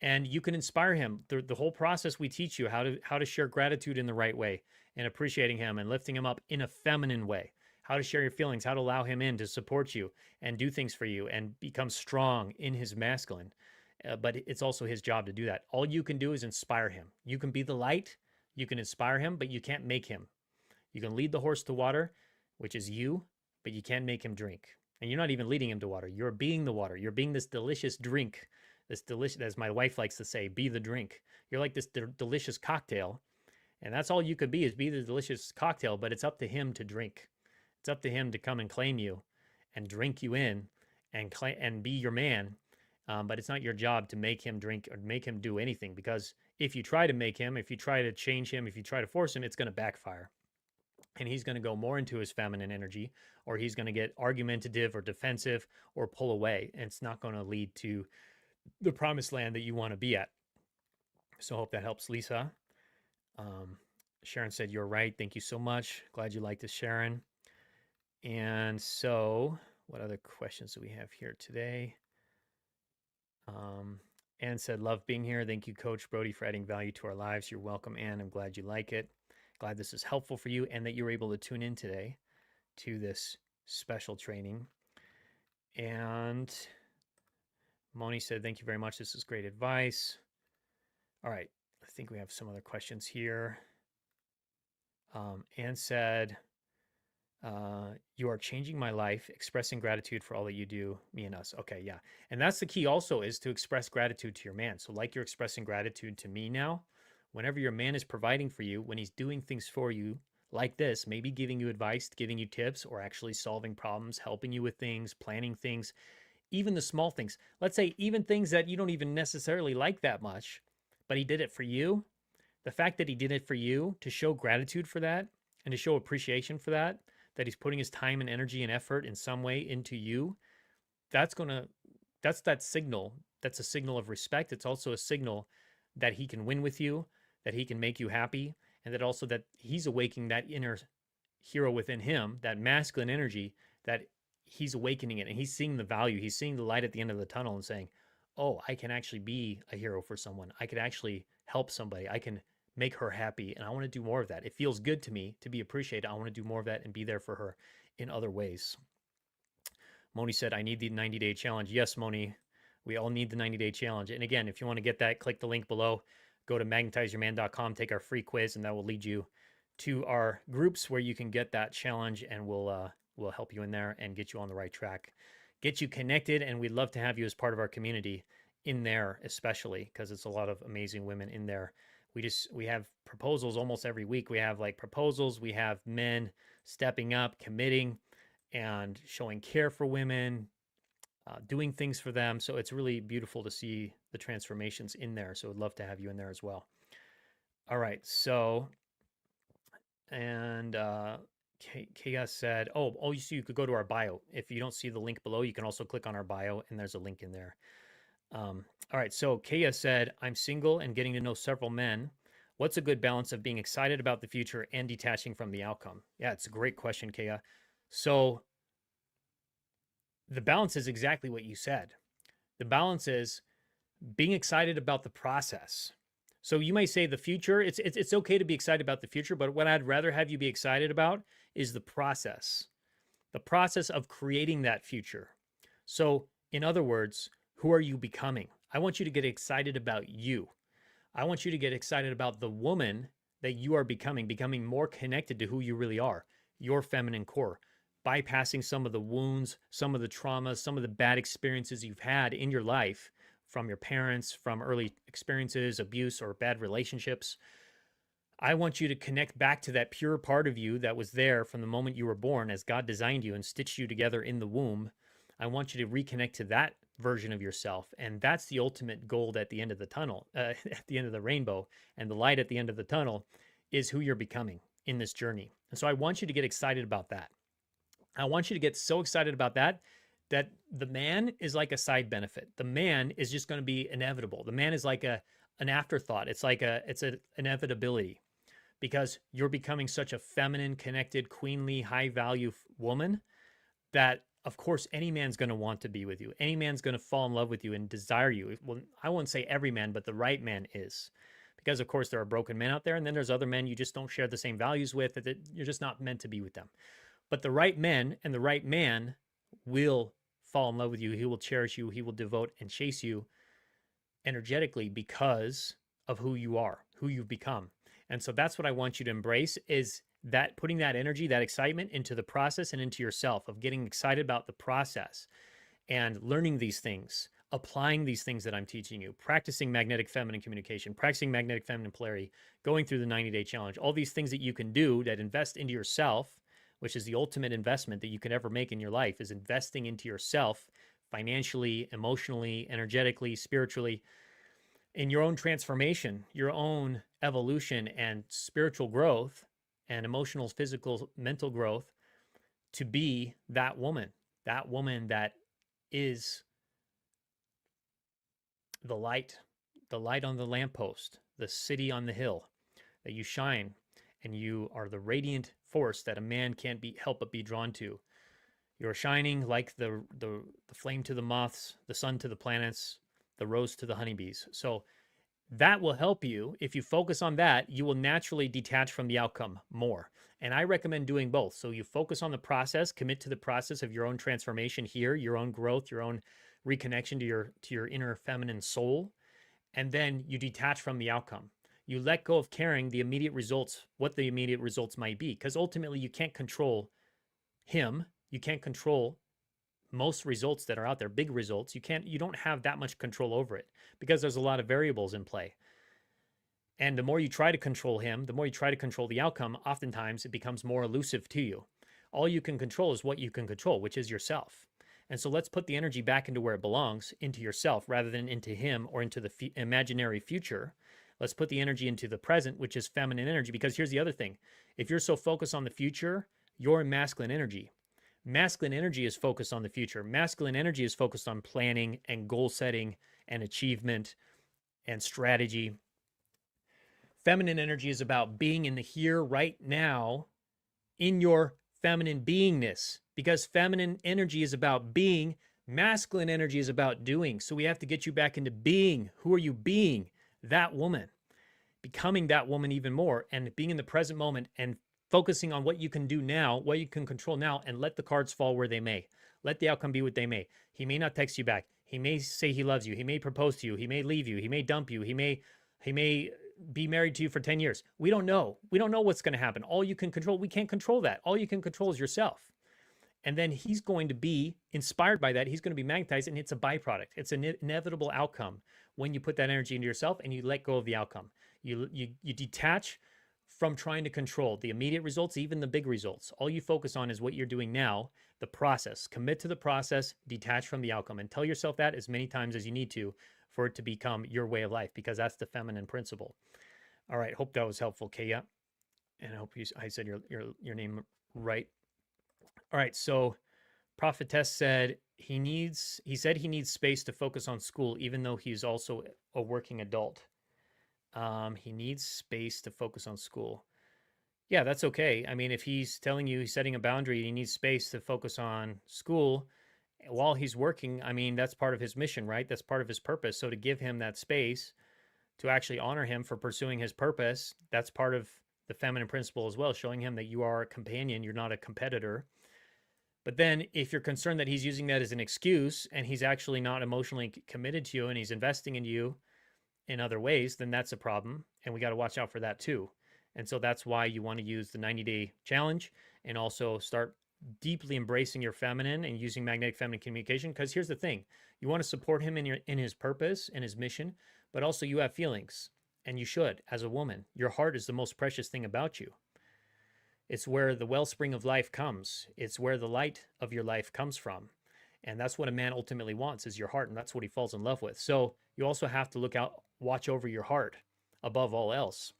And you can inspire him. The whole process, we teach you how to share gratitude in the right way, and appreciating him and lifting him up in a feminine way, how to share your feelings, how to allow him in to support you and do things for you and become strong in his masculine. But it's also his job to do that. All you can do is inspire him. You can be the light, you can inspire him, but you can't make him. You can lead the horse to water, which is you, but you can't make him drink. And you're not even leading him to water. You're being the water. You're being this delicious drink, this delicious, as my wife likes to say, be the drink. You're like this delicious cocktail. And that's all you could be, is be the delicious cocktail, but it's up to him to drink. It's up to him to come and claim you and drink you in and be your man. But it's not your job to make him drink or make him do anything, because if you try to make him, if you try to change him, if you try to force him, it's going to backfire. And he's going to go more into his feminine energy, or he's going to get argumentative or defensive or pull away. And it's not going to lead to the promised land that you want to be at. So I hope that helps, Lisa. Sharon said, you're right. Thank you so much. Glad you liked this, Sharon. And so what other questions do we have here today? Anne said, love being here. Thank you, Coach Brody, for adding value to our lives. You're welcome, Anne. I'm glad you like it. Glad this is helpful for you and that you were able to tune in today to this special training. And Moni said, thank you very much. This is great advice. All right. I think we have some other questions here. Anne said, You are changing my life, expressing gratitude for all that you do, me and us. Okay, yeah. And that's the key also, is to express gratitude to your man. So like you're expressing gratitude to me now, whenever your man is providing for you, when he's doing things for you like this, maybe giving you advice, giving you tips, or actually solving problems, helping you with things, planning things, even the small things. Let's say even things that you don't even necessarily like that much, but he did it for you. The fact that he did it for you, to show gratitude for that and to show appreciation for that, that he's putting his time and energy and effort in some way into you, that's going to, that's that signal. That's a signal of respect. It's also a signal that he can win with you, that he can make you happy, and that also that he's awakening that inner hero within him, that masculine energy, that he's awakening it and he's seeing the value. He's seeing the light at the end of the tunnel and saying, oh, I can actually be a hero for someone. I could actually help somebody. I can make her happy. And I want to do more of that. It feels good to me to be appreciated. I want to do more of that and be there for her in other ways. Moni said, I need the 90-day challenge. Yes, Moni, we all need the 90-day challenge. And again, if you want to get that, click the link below. Go to magnetizeyourman.com, take our free quiz, and that will lead you to our groups where you can get that challenge, and we'll help you in there and get you on the right track, get you connected. And we'd love to have you as part of our community in there, especially because it's a lot of amazing women in there. We have proposals almost every week. We have like proposals. We have men stepping up, committing, and showing care for women, doing things for them. So it's really beautiful to see the transformations in there. So I'd love to have you in there as well. All right. So, and Kaya said, oh, you could go to our bio. If you don't see the link below, you can also click on our bio and there's a link in there. All right. So Kaya said, I'm single and getting to know several men. What's a good balance of being excited about the future and detaching from the outcome? Yeah, it's a great question, Kaya. So the balance is exactly what you said. The balance is being excited about the process. So you may say the future, it's okay to be excited about the future, but what I'd rather have you be excited about is the process of creating that future. So in other words, who are you becoming? I want you to get excited about you. I want you to get excited about the woman that you are becoming more connected to who you really are, your feminine core, bypassing some of the wounds, some of the traumas, some of the bad experiences you've had in your life from your parents, from early experiences, abuse, or bad relationships. I want you to connect back to that pure part of you that was there from the moment you were born, as God designed you and stitched you together in the womb. I want you to reconnect to that version of yourself. And that's the ultimate gold at the end of the tunnel, at the end of the rainbow. And the light at the end of the tunnel is who you're becoming in this journey. And so I want you to get excited about that. I want you to get so excited about that the man is like a side benefit. The man is just going to be inevitable. The man is like an afterthought. It's an inevitability, because you're becoming such a feminine, connected, queenly, high value woman that of course any man's going to want to be with you. Any man's going to fall in love with you and desire you. Well, I won't say every man, but the right man is. Because of course there are broken men out there, and then there's other men you just don't share the same values with, that you're just not meant to be with them. But the right men and the right man will fall in love with you. He will cherish you. He will devote and chase you energetically because of who you are, who you've become. And so that's what I want you to embrace, is that putting that energy, that excitement into the process and into yourself, of getting excited about the process and learning these things, applying these things that I'm teaching you, practicing magnetic feminine communication, practicing magnetic feminine polarity, going through the 90-day challenge, all these things that you can do that invest into yourself, which is the ultimate investment that you can ever make in your life, is investing into yourself financially, emotionally, energetically, spiritually, in your own transformation, your own evolution and spiritual growth and emotional, physical, mental growth, to be that woman that is the light on the lamppost, the city on the hill, that you shine, and you are the radiant force that a man can't help but be drawn to. You're shining like the flame to the moths, the sun to the planets, the rose to the honeybees. So that will help you. If you focus on that, you will naturally detach from the outcome more. And I recommend doing both. So you focus on the process, commit to the process of your own transformation here, your own growth, your own reconnection to your inner feminine soul, and then you detach from the outcome. You let go of caring the immediate results, what the immediate results might be, because ultimately you can't control him. You can't control most results that are out there, big results. You don't have that much control over it because there's a lot of variables in play. And the more you try to control him, the more you try to control the outcome, oftentimes it becomes more elusive to you. All you can control is what you can control, which is yourself. And so let's put the energy back into where it belongs, into yourself, rather than into him or into the imaginary future. Let's put the energy into the present, which is feminine energy. Because here's the other thing. If you're so focused on the future, you're in masculine energy. Masculine energy is focused on the future. Masculine energy is focused on planning and goal setting and achievement and strategy. Feminine energy is about being in the here, right now, in your feminine beingness, because feminine energy is about being, masculine energy is about doing. So we have to get you back into being. Who are you being? That woman. Becoming that woman even more, and being in the present moment and focusing on what you can do now, what you can control now, and let the cards fall where they may. Let the outcome be what they may. He may not text you back. He may say he loves you. He may propose to you. He may leave you. He may dump you. He may be married to you for 10 years. We don't know. We don't know what's going to happen. All you can control, we can't control that. All you can control is yourself. And then he's going to be inspired by that. He's going to be magnetized, and it's a byproduct. It's an inevitable outcome when you put that energy into yourself and you let go of the outcome. You detach from trying to control the immediate results, even the big results. All you focus on is what you're doing now, the process. Commit to the process, detach from the outcome, and tell yourself that as many times as you need to for it to become your way of life, because that's the feminine principle. All right, hope that was helpful, Kaya. And I hope I said your name right. All right, so Prophetess said he said he needs space to focus on school, even though he's also a working adult. He needs space to focus on school. Yeah, that's okay. I mean, if he's telling you he's setting a boundary, he needs space to focus on school while he's working. I mean, that's part of his mission, right? That's part of his purpose. So to give him that space, to actually honor him for pursuing his purpose, that's part of the feminine principle as well, showing him that you are a companion, you're not a competitor. But then if you're concerned that he's using that as an excuse and he's actually not emotionally committed to you and he's investing in you in other ways, then that's a problem. And we got to watch out for that too. And so that's why you want to use the 90-day challenge and also start deeply embracing your feminine and using magnetic feminine communication. Because here's the thing, you want to support him in his purpose and his mission, but also you have feelings, and you should as a woman. Your heart is the most precious thing about you. It's where the wellspring of life comes. It's where the light of your life comes from. And that's what a man ultimately wants, is your heart, and that's what he falls in love with. So you also have to watch over your heart above all else.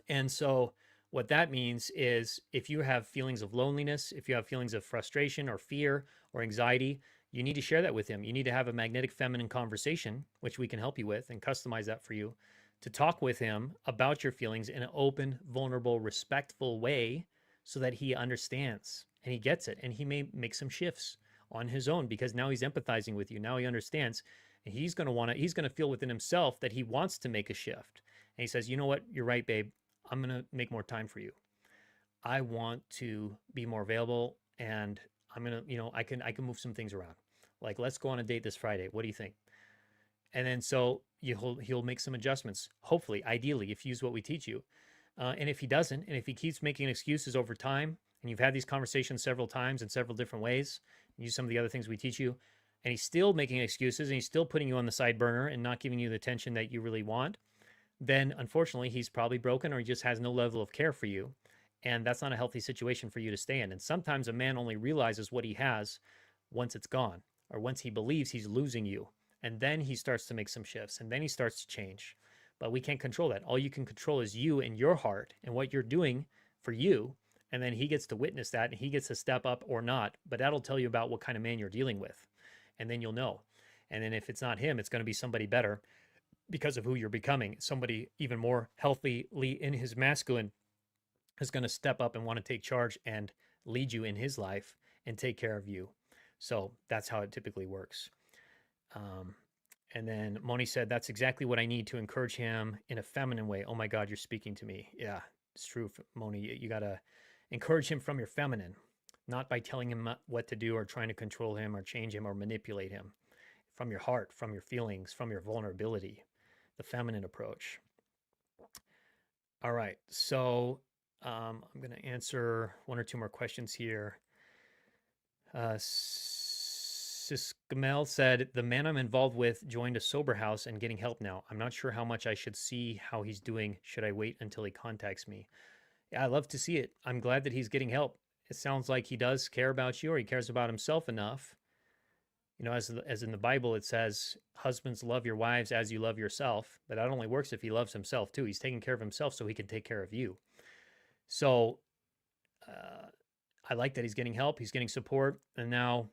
And so what that means is if you have feelings of loneliness, if you have feelings of frustration or fear or anxiety, you need to share that with him. You need to have a magnetic feminine conversation, which we can help you with and customize that for you, to talk with him about your feelings in an open, vulnerable, respectful way so that he understands and he gets it. And he may make some shifts on his own because now he's empathizing with you. Now he understands, and he's going to feel within himself that he wants to make a shift. And he says, you know what? You're right, babe. I'm going to make more time for you. I want to be more available, and I'm going to, I can move some things around. Like, let's go on a date this Friday. What do you think? And then so he'll make some adjustments. Hopefully, ideally, if you use what we teach you. And if he doesn't, and if he keeps making excuses over time, and you've had these conversations several times in several different ways, use some of the other things we teach you, and he's still making excuses and he's still putting you on the side burner and not giving you the attention that you really want, then unfortunately he's probably broken, or he just has no level of care for you. And that's not a healthy situation for you to stay in. And sometimes a man only realizes what he has once it's gone, or once he believes he's losing you. And then he starts to make some shifts, and then he starts to change. But we can't control that. All you can control is you and your heart and what you're doing for you. And then he gets to witness that, and he gets to step up or not. But that'll tell you about what kind of man you're dealing with. And then you'll know. And then if it's not him, it's going to be somebody better because of who you're becoming. Somebody even more healthily in his masculine is going to step up and want to take charge and lead you in his life and take care of you. So that's how it typically works. And then Moni said, that's exactly what I need to encourage him in a feminine way. Oh my God, you're speaking to me. Yeah, it's true, Moni. You got to encourage him from your feminine, not by telling him what to do or trying to control him or change him or manipulate him. From your heart, from your feelings, from your vulnerability, the feminine approach. All right, so I'm going to answer one or two more questions here. Siskamel said, the man I'm involved with joined a sober house and getting help now. I'm not sure how much I should see how he's doing. Should I wait until he contacts me? Yeah, I love to see it. I'm glad that he's getting help. It sounds like he does care about you, or he cares about himself enough. You know, as in the Bible, it says, husbands, love your wives as you love yourself. But that only works if he loves himself too. He's taking care of himself so he can take care of you. So I like that he's getting help. He's getting support. And now,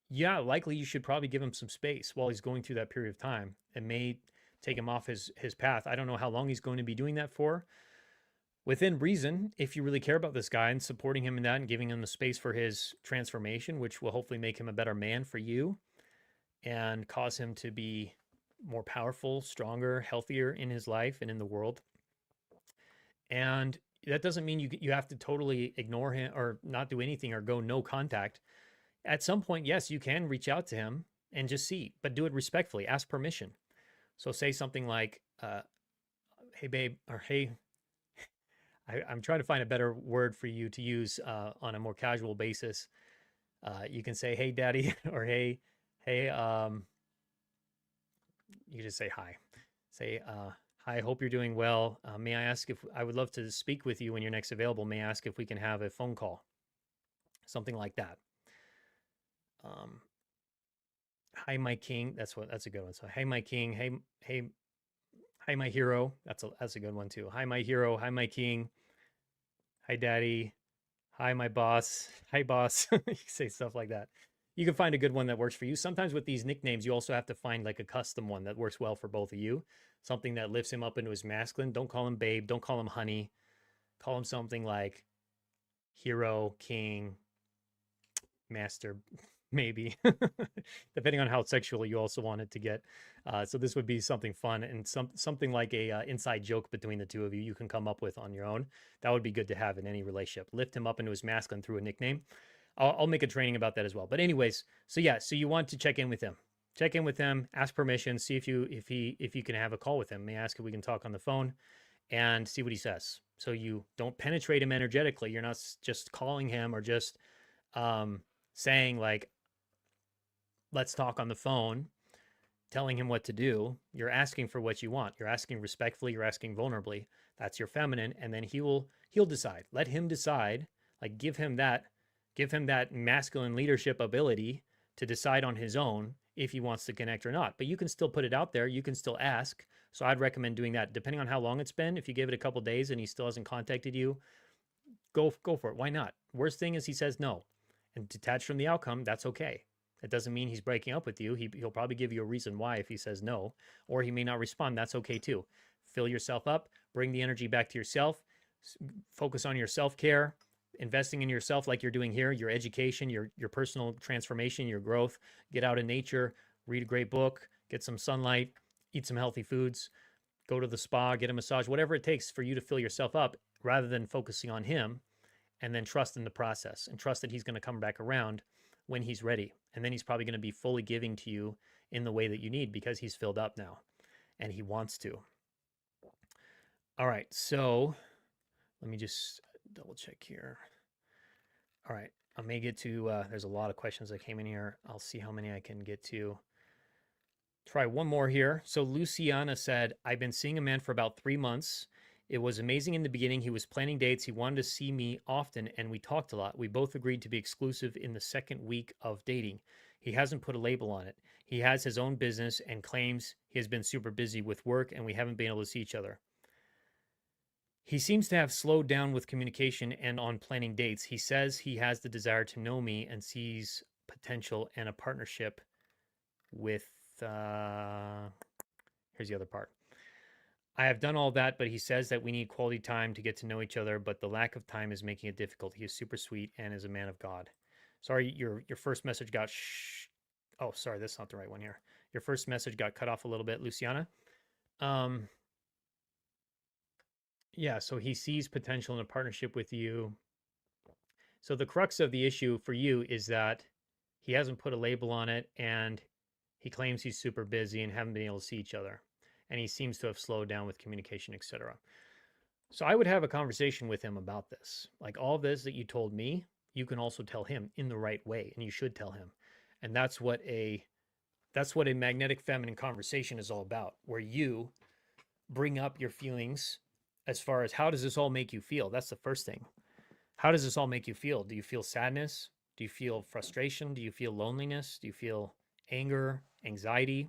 yeah, likely you should probably give him some space while he's going through that period of time. It may take him off his path. I don't know how long he's going to be doing that for. Within reason, if you really care about this guy and supporting him in that and giving him the space for his transformation, which will hopefully make him a better man for you and cause him to be more powerful, stronger, healthier in his life and in the world. And that doesn't mean you have to totally ignore him or not do anything or go no contact. At some point, yes, you can reach out to him and just see, but do it respectfully. Ask permission. So say something like, hey, babe, or hey, I'm trying to find a better word for you to use on a more casual basis. You can say, hey, daddy, or hey, you can just say hi. Say, hi, hope you're doing well. May I ask if I would love to speak with you when you're next available? May I ask if we can have a phone call? Something like that. Hi, my king. That's a good one. So, hey, my king. Hi, my hero. That's a good one too. Hi, my hero. Hi, my king. Hi, daddy. Hi, my boss. Hi, boss. You can say stuff like that. You can find a good one that works for you. Sometimes with these nicknames, you also have to find like a custom one that works well for both of you. Something that lifts him up into his masculine. Don't call him babe. Don't call him honey. Call him something like hero, king, master, maybe, depending on how sexual you also want it to get. So this would be something fun and something like a inside joke between the two of you can come up with on your own. That would be good to have in any relationship. Lift him up into his masculine through a nickname. I'll make a training about that as well. But anyways, so yeah, so you want to check in with him. Check in with him, ask permission, see if you can have a call with him. May I ask if we can talk on the phone and see what he says. So you don't penetrate him energetically. You're not just calling him or just saying like, let's talk on the phone, telling him what to do. You're asking for what you want. You're asking respectfully. You're asking vulnerably. That's your feminine. And then he'll decide. Let him decide. Like give him that masculine leadership ability to decide on his own if he wants to connect or not. But you can still put it out there. You can still ask. So I'd recommend doing that. Depending on how long it's been, if you give it a couple days and he still hasn't contacted you, go for it. Why not? Worst thing is he says no. And detached from the outcome, that's okay. It doesn't mean he's breaking up with you. He'll probably give you a reason why if he says no, or he may not respond. That's okay too. Fill yourself up, bring the energy back to yourself, focus on your self-care, investing in yourself like you're doing here, your education, your personal transformation, your growth. Get out in nature, read a great book, get some sunlight, eat some healthy foods, go to the spa, get a massage, whatever it takes for you to fill yourself up rather than focusing on him, and then trust in the process and trust that he's going to come back around when he's ready. And then he's probably going to be fully giving to you in the way that you need because he's filled up now and he wants to. All right. So let me just double check here. All right. I may get to, there's a lot of questions that came in here. I'll see how many I can get to. Try one more here. So Luciana said, I've been seeing a man for about 3 months. It was amazing in the beginning. He was planning dates. He wanted to see me often, and we talked a lot. We both agreed to be exclusive in the second week of dating. He hasn't put a label on it. He has his own business and claims he has been super busy with work, and we haven't been able to see each other. He seems to have slowed down with communication and on planning dates. He says he has the desire to know me and sees potential and a partnership with, here's the other part. I have done all that, but he says that we need quality time to get to know each other, but the lack of time is making it difficult. He is super sweet and is a man of God. Sorry, your first message got oh, sorry, that's not the right one here. Your first message got cut off a little bit, Luciana. Yeah, so he sees potential in a partnership with you. So the crux of the issue for you is that he hasn't put a label on it and he claims he's super busy and haven't been able to see each other. And he seems to have slowed down with communication, etc. So I would have a conversation with him about this. Like all this that you told me, you can also tell him in the right way, and you should tell him. And that's what a magnetic feminine conversation is all about, where you bring up your feelings as far as how does this all make you feel? That's the first thing. How does this all make you feel? Do you feel sadness? Do you feel frustration? Do you feel loneliness? Do you feel anger, anxiety?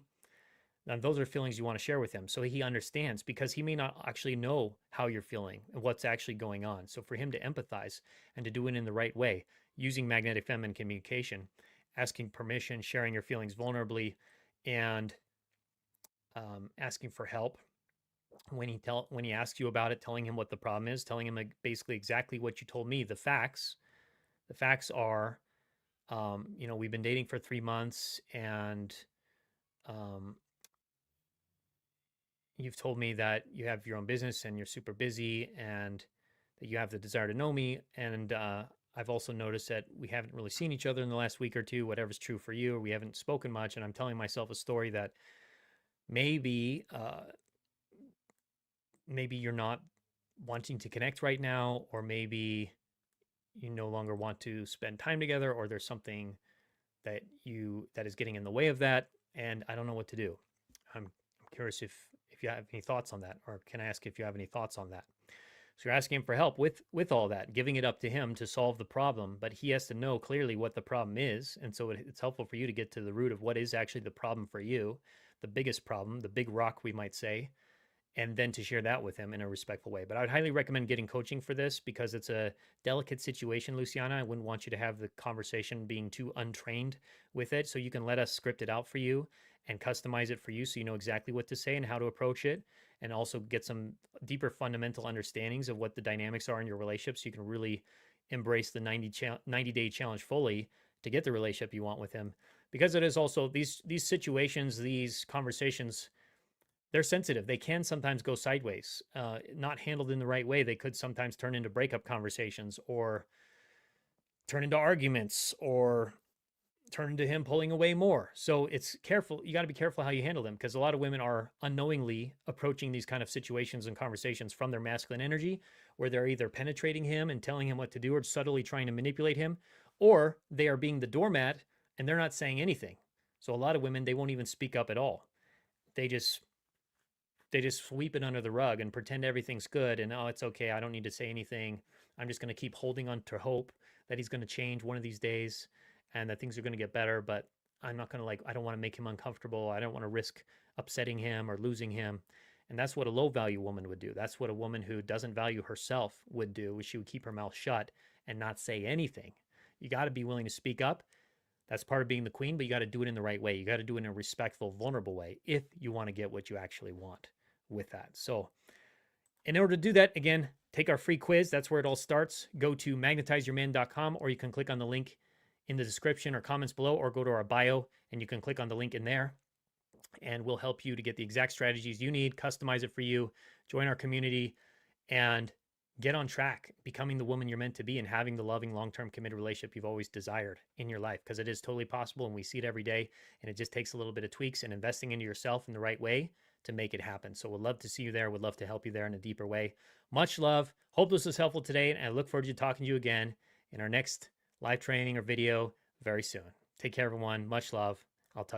And those are feelings you want to share with him so he understands, because he may not actually know how you're feeling and what's actually going on. So for him to empathize and to do it in the right way, using magnetic feminine communication, asking permission, sharing your feelings vulnerably, and asking for help. When he asks you about it, telling him what the problem is, telling him basically exactly what you told me, the facts. The facts are, we've been dating for 3 months, and you've told me that you have your own business and you're super busy, and that you have the desire to know me. And I've also noticed that we haven't really seen each other in the last week or two, whatever's true for you, or we haven't spoken much. And I'm telling myself a story that maybe you're not wanting to connect right now, or maybe you no longer want to spend time together, or there's something that is getting in the way of that, and I don't know what to do. I'm curious if you have any thoughts on that, or can I ask if you have any thoughts on that? So you're asking him for help with all that, giving it up to him to solve the problem, but he has to know clearly what the problem is. And so it's helpful for you to get to the root of what is actually the problem for you, the biggest problem, the big rock, we might say, and then to share that with him in a respectful way. But I would highly recommend getting coaching for this, because it's a delicate situation, Luciana. I wouldn't want you to have the conversation being too untrained with it. So you can let us script it out for you and customize it for you, so you know exactly what to say and how to approach it, and also get some deeper fundamental understandings of what the dynamics are in your relationship, so you can really embrace the 90-day challenge fully to get the relationship you want with him. Because it is also these situations, these conversations, they're sensitive. They can sometimes go sideways. Not handled in the right way, they could sometimes turn into breakup conversations, or turn into arguments, or turn into him pulling away more. So it's careful. You got to be careful how you handle them, because a lot of women are unknowingly approaching these kind of situations and conversations from their masculine energy, where they're either penetrating him and telling him what to do, or subtly trying to manipulate him, or they are being the doormat and they're not saying anything. So a lot of women, they won't even speak up at all. They just sweep it under the rug and pretend everything's good, and oh, it's okay, I don't need to say anything. I'm just going to keep holding on to hope that he's going to change one of these days, and that things are going to get better. But I'm not going to I don't want to make him uncomfortable. I don't want to risk upsetting him or losing him. And that's what a low value woman would do. That's what a woman who doesn't value herself would do. She would keep her mouth shut and not say anything. You got to be willing to speak up. That's part of being the queen, but you got to do it in the right way. You got to do it in a respectful, vulnerable way if you want to get what you actually want with that. So in order to do that, again, take our free quiz. That's where it all starts. Go to magnetizeyourman.com, or you can click on the link in the description or comments below, or go to our bio and you can click on the link in there, and we'll help you to get the exact strategies you need, customize it for you, join our community, and get on track, becoming the woman you're meant to be, and having the loving, long-term committed relationship you've always desired in your life, because it is totally possible, and we see it every day, and it just takes a little bit of tweaks and investing into yourself in the right way to make it happen. So we'd love to see you there. We'd love to help you there in a deeper way. Much love. Hope this was helpful today, and I look forward to talking to you again in our next live training or video very soon. Take care, everyone. Much love.